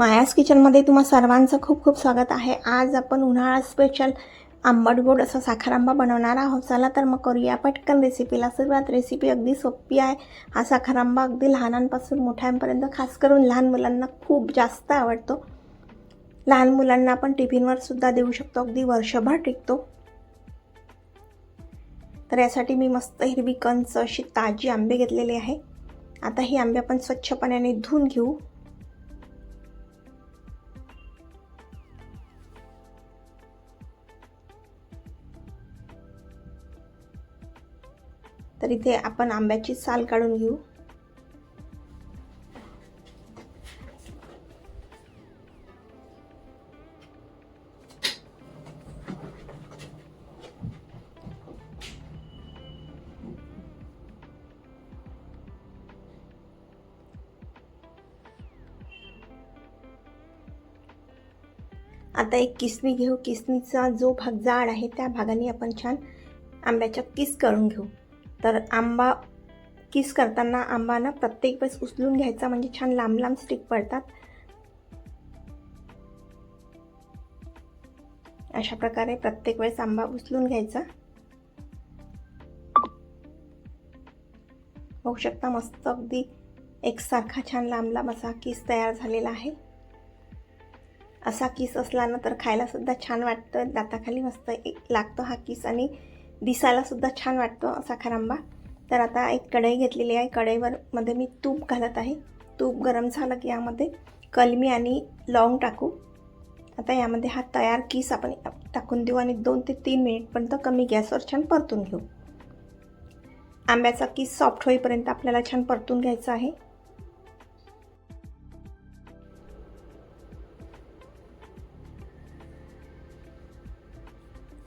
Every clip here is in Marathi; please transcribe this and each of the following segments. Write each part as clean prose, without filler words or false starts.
मायाज किचनमध्ये तुम्हा सर्वांचं खूप खूप स्वागत आहे। आज आपण उन्हाळा स्पेशल आंबट गोड असा साखर आंबा बनवणार आहोत। चला तर मग करूया पटकन रेसिपीला सुरुवात। रेसिपी अगदी सोपी आहे। हा साखर आंबा अगदी लहानांपासून मोठ्यांपर्यंत खास करून लहान मुलांना खूप जास्त आवडतो। लहान मुलांना आपण टिफिनवर सुद्धा देऊ शकतो, अगदी वर्षभर टिकतो। तर यासाठी मी मस्त हिरवी कंच अशी ताजी आंबे घेतलेले आहे। आता ही आंबे आपण स्वच्छ पाण्याने धुवून घेऊ। तर इथे आपण आंब्याची साल काढून घेऊ। आता एक किसणी घेऊ। किसणीचा जो भाग जाड आहे त्या भागाने आपण छान आंब्याच्या किस करून घेऊ। तर आंबा किस करताना आंबाना प्रत्येक वेळेस उचलून घ्यायचा, म्हणजे छान लांब लांब स्टिक पडतात। अशा प्रकारे प्रत्येक वेळेस आंबा उचलून घ्यायचा। बघू शकता मस्त अगदी एकसारखा छान लांब लांब असा किस तयार झालेला आहे। असा किस असला ना तर खायला सुद्धा छान वाटतं, दाताखाली मस्त लागतो हा किस आणि दिसायला सुद्धा छान वाटतो साखर आंबा। तर आता एक कढई घेतलेली आहे। कढईवर मध्ये मी तूप घालत आहे। तूप गरम झालं की यामध्ये कलमी आणि लवंग टाकू। आता यामध्ये हा तयार किस आपण टाकून देऊ आणि 2 ते 3 मिनिटपर्यंत कमी गॅसवर छान परतून घेऊ। आंब्याचा किस सॉफ्ट होईपर्यंत आपल्याला छान परतून घ्यायचा आहे।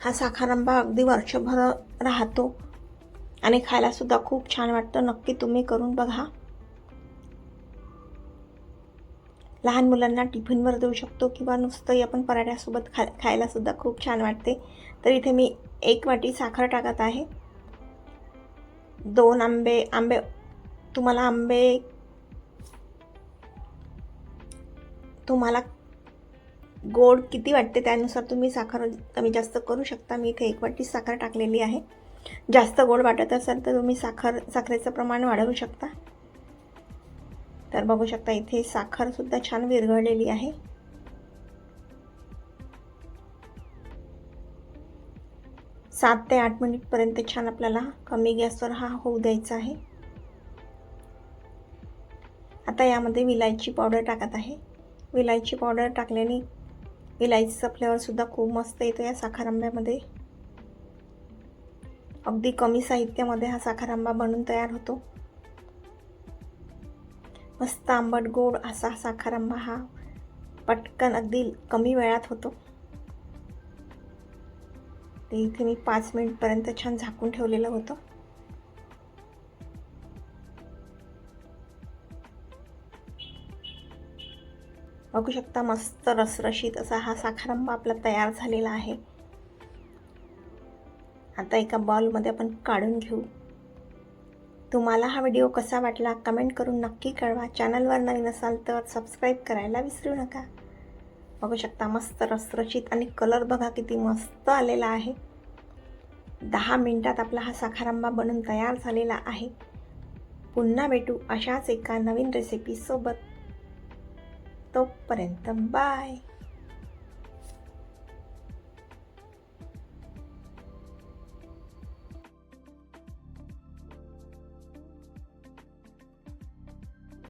हा साखर आंबा अगदी वर्षभर राहतो आणि खायला सुद्धा खूप छान वाटतं। नक्की तुम्ही करून बघा। लहान मुलांना टिफिनवर देऊ शकतो किंवा नुसतंही आपण पराठ्यासोबत खायला सुद्धा खूप छान वाटते। तर इथे मी 1 वाटी साखर टाकत आहे। 2 आंबे तुम्हाला गोड किती वाटते त्यानुसार तुम्ही साखर कमी जास्त करू शकता। मी इथे 1 वाटी साखर टाकलेली आहे। जास्त गोड वाटत असेल तर तुम्ही साखरेचं प्रमाण वाढवू शकता। तर बघू शकता इथे साखर सुद्धा छान विरघळलेली आहे। सात ते 8 मिनिटपर्यंत छान आपल्याला कमी गॅसवर हा होऊ द्यायचा आहे। आता यामध्ये विलायची पावडर टाकत आहे। विलायची पावडर टाकल्याने विलायचीचा फ्लेवर सुद्धा खूप मस्त येतो या साखर आंब्यामध्ये। अगदी कमी साहित्यामध्ये हा साखर आंबा बनून तयार होतो। मस्त आंबट गोड असा साखर आंबा हा पटकन अगदी कमी वेळात होतो। ते इथे मी 5 मिनिटपर्यंत छान झाकून ठेवलेलं होतं। बघू शकता मस्त रसरशीत असा हा साखर आंबा आपला तयार झालेला आहे। आता एका बाउलमध्ये आपण काढून घेऊ। तुम्हाला हा व्हिडिओ कसा वाटला कमेंट करून नक्की कळवा। चॅनलवर नवीन असाल तर सबस्क्राईब करायला विसरू नका। बघू शकता मस्त रसरशीत आणि कलर बघा किती मस्त आलेला आहे। 10 मिनिटात आपला हा साखर आंबा बनून तयार झालेला आहे। पुन्हा भेटू अशाच एका नवीन रेसिपी सोबत। तोपर्यंत बाय।